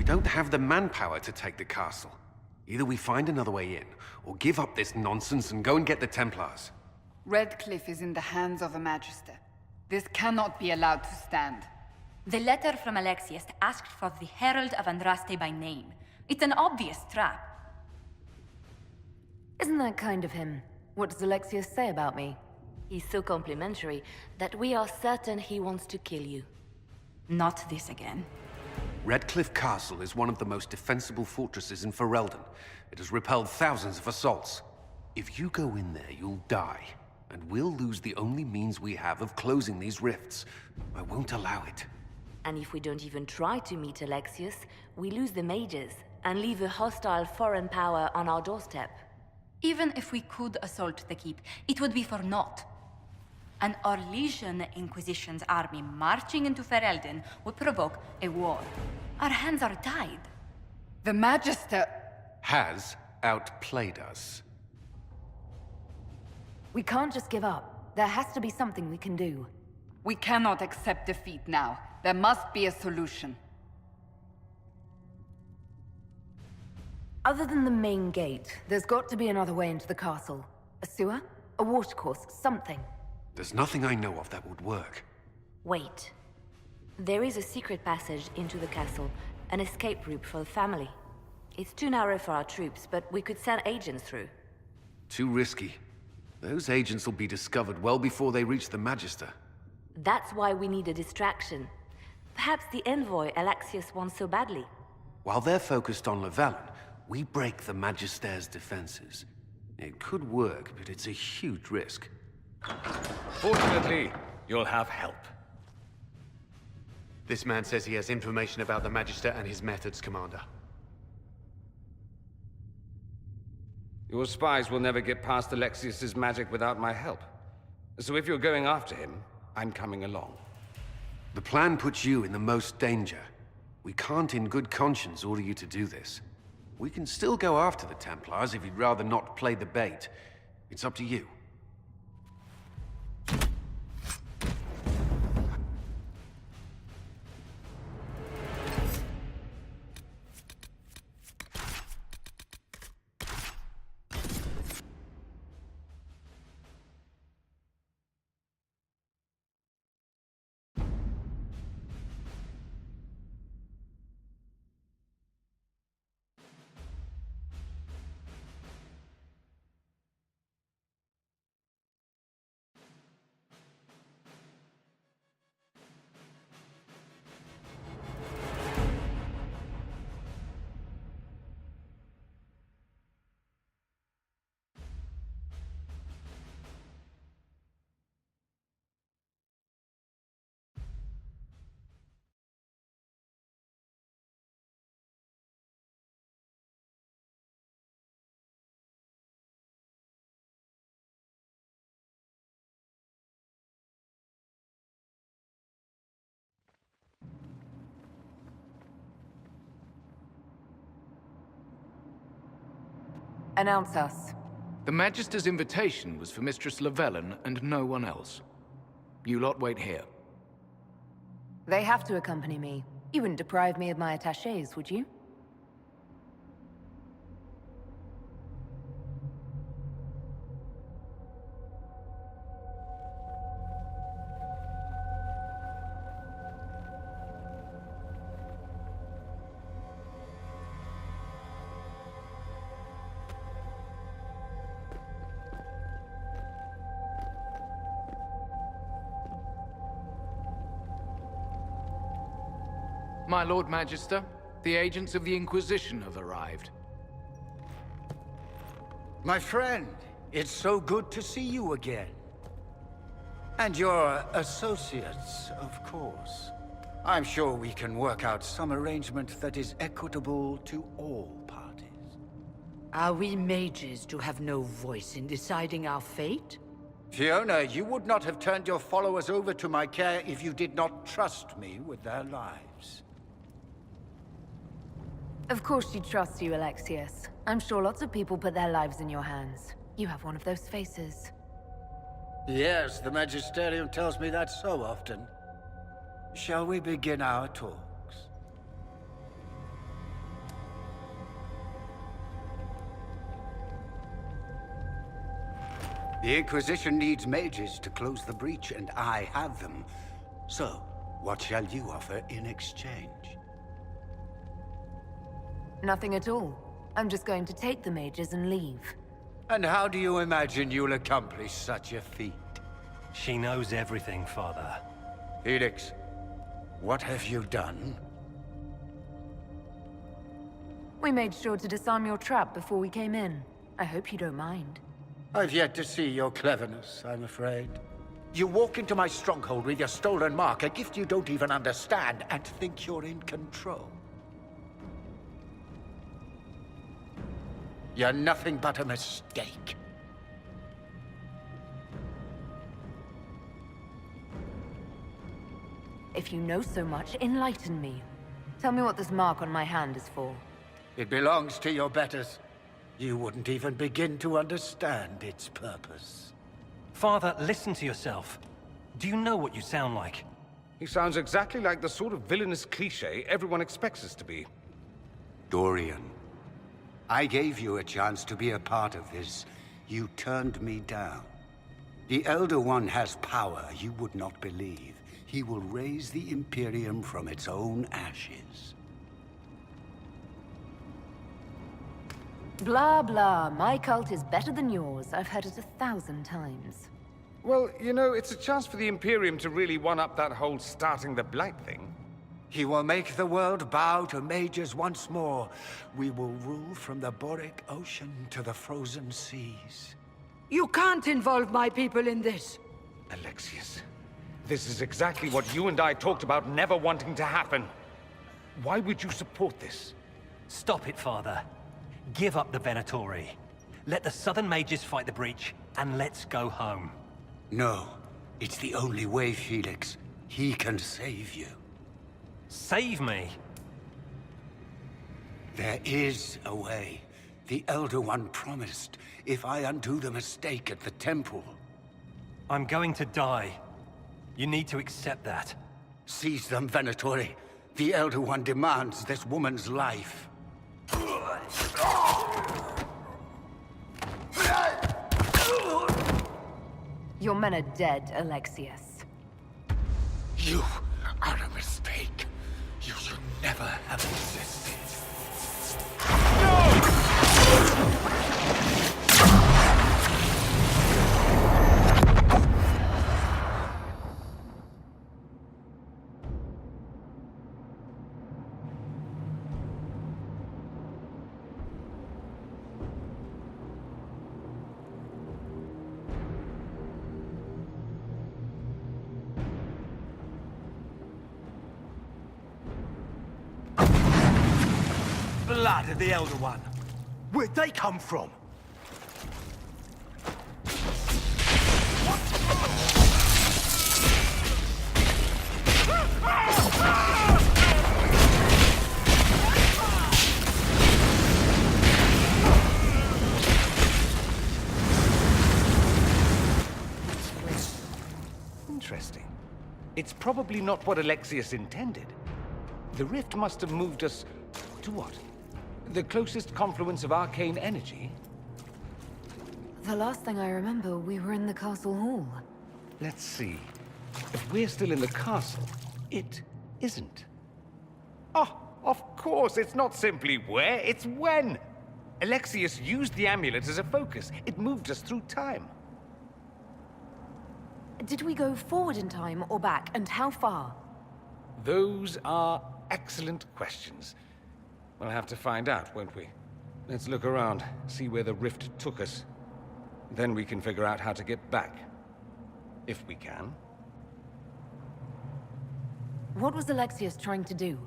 don't have the manpower to take the castle. Either we find another way in, or give up this nonsense and go and get the Templars. Redcliffe is in the hands of a Magister. This cannot be allowed to stand. The letter from Alexius asked for the Herald of Andraste by name. It's an obvious trap. Isn't that kind of him? What does Alexius say about me? He's so complimentary that we are certain he wants to kill you. Not this again. Redcliffe Castle is one of the most defensible fortresses in Ferelden. It has repelled thousands of assaults. If you go in there, you'll die. And we'll lose the only means we have of closing these rifts. I won't allow it. And if we don't even try to meet Alexius, we lose the mages and leave a hostile foreign power on our doorstep. Even if we could assault the keep, it would be for naught. An Orlesian Inquisition's army marching into Ferelden would provoke a war. Our hands are tied. The Magister... has outplayed us. We can't just give up. There has to be something we can do. We cannot accept defeat now. There must be a solution. Other than the main gate, there's got to be another way into the castle. A sewer? A watercourse? Something. There's nothing I know of that would work. Wait. There is a secret passage into the castle, an escape route for the family. It's too narrow for our troops, but we could send agents through. Too risky. Those agents will be discovered well before they reach the Magister. That's why we need a distraction. Perhaps the envoy Alexius wants so badly. While they're focused on Llewellyn, we break the Magister's defenses. It could work, but it's a huge risk. Fortunately, you'll have help. This man says he has information about the Magister and his methods, Commander. Your spies will never get past Alexius's magic without my help. So if you're going after him, I'm coming along. The plan puts you in the most danger. We can't in good conscience order you to do this. We can still go after the Templars if you'd rather not play the bait. It's up to you. Announce us. The Magister's invitation was for Mistress Llewellyn and no one else. You lot wait here. They have to accompany me. You wouldn't deprive me of my attachés, would you? My Lord Magister, the agents of the Inquisition have arrived. My friend, it's so good to see you again. And your associates, of course. I'm sure we can work out some arrangement that is equitable to all parties. Are we mages to have no voice in deciding our fate? Fiona, you would not have turned your followers over to my care if you did not trust me with their lives. Of course she'd trust you, Alexius. I'm sure lots of people put their lives in your hands. You have one of those faces. Yes, the Magisterium tells me that so often. Shall we begin our talks? The Inquisition needs mages to close the breach, and I have them. So, what shall you offer in exchange? Nothing at all. I'm just going to take the mages and leave. And how do you imagine you'll accomplish such a feat? She knows everything, Father. Felix, what have you done? We made sure to disarm your trap before we came in. I hope you don't mind. I've yet to see your cleverness, I'm afraid. You walk into my stronghold with your stolen mark, a gift you don't even understand, and think you're in control. You're nothing but a mistake. If you know so much, enlighten me. Tell me what this mark on my hand is for. It belongs to your betters. You wouldn't even begin to understand its purpose. Father, listen to yourself. Do you know what you sound like? He sounds exactly like the sort of villainous cliché everyone expects us to be. Dorian, I gave you a chance to be a part of this. You turned me down. The Elder One has power you would not believe. He will raise the Imperium from its own ashes. Blah, blah. My cult is better than yours. I've heard it 1,000 times. Well, you know, it's a chance for the Imperium to really one-up that whole starting the Blight thing. He will make the world bow to mages once more. We will rule from the Boric Ocean to the frozen seas. You can't involve my people in this. Alexius, this is exactly what you and I talked about never wanting to happen. Why would you support this? Stop it, Father. Give up the Venatori. Let the Southern Mages fight the breach, and let's go home. No, it's the only way, Felix. He can save you. Save me? There is a way. The Elder One promised, if I undo the mistake at the temple. I'm going to die. You need to accept that. Seize them, Venatori. The Elder One demands this woman's life. Your men are dead, Alexius. You are a mistake. You should never have existed. Blood of the Elder One. Where'd they come from? Interesting. It's probably not what Alexius intended. The rift must have moved us to what? The closest confluence of arcane energy? The last thing I remember, we were in the castle hall. Let's see. If we're still in the castle, it isn't. Oh, of course, it's not simply where, it's when! Alexius used the amulet as a focus. It moved us through time. Did we go forward in time or back, and how far? Those are excellent questions. We'll have to find out, won't we? Let's look around, see where the rift took us. Then we can figure out how to get back. If we can. What was Alexius trying to do?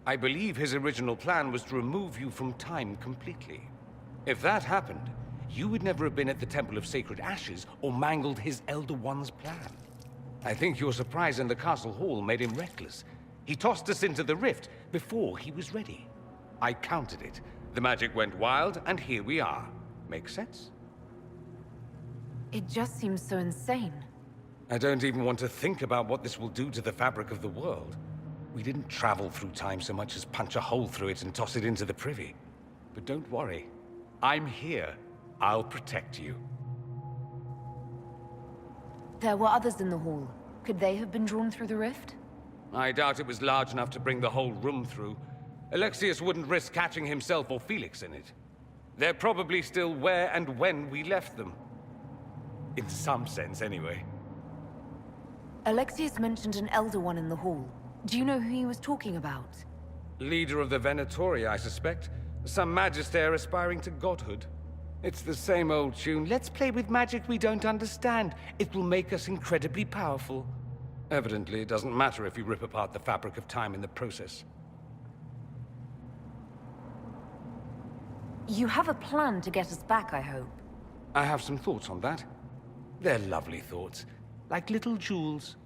I believe his original plan was to remove you from time completely. If that happened, you would never have been at the Temple of Sacred Ashes or mangled his Elder One's plan. I think your surprise in the castle hall made him reckless. He tossed us into the rift before he was ready. I countered it. The magic went wild, and here we are. Make sense? It just seems so insane. I don't even want to think about what this will do to the fabric of the world. We didn't travel through time so much as punch a hole through it and toss it into the privy. But don't worry. I'm here. I'll protect you. There were others in the hall. Could they have been drawn through the rift? I doubt it was large enough to bring the whole room through. Alexius wouldn't risk catching himself or Felix in it. They're probably still where and when we left them. In some sense, anyway. Alexius mentioned an Elder One in the hall. Do you know who he was talking about? Leader of the Venatori, I suspect. Some magister aspiring to godhood. It's the same old tune. Let's play with magic we don't understand. It will make us incredibly powerful. Evidently, it doesn't matter if you rip apart the fabric of time in the process. You have a plan to get us back, I hope. I have some thoughts on that. They're lovely thoughts, like little jewels.